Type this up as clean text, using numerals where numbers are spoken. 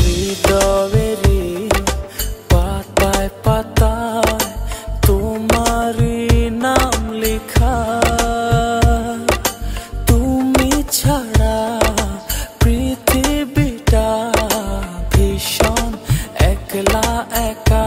হৃদয়েরই পাতায় পাতায় তোমারই নাম লেখা। তুমি ছাড়া পৃথিবীটা ভীষণ একলা একা।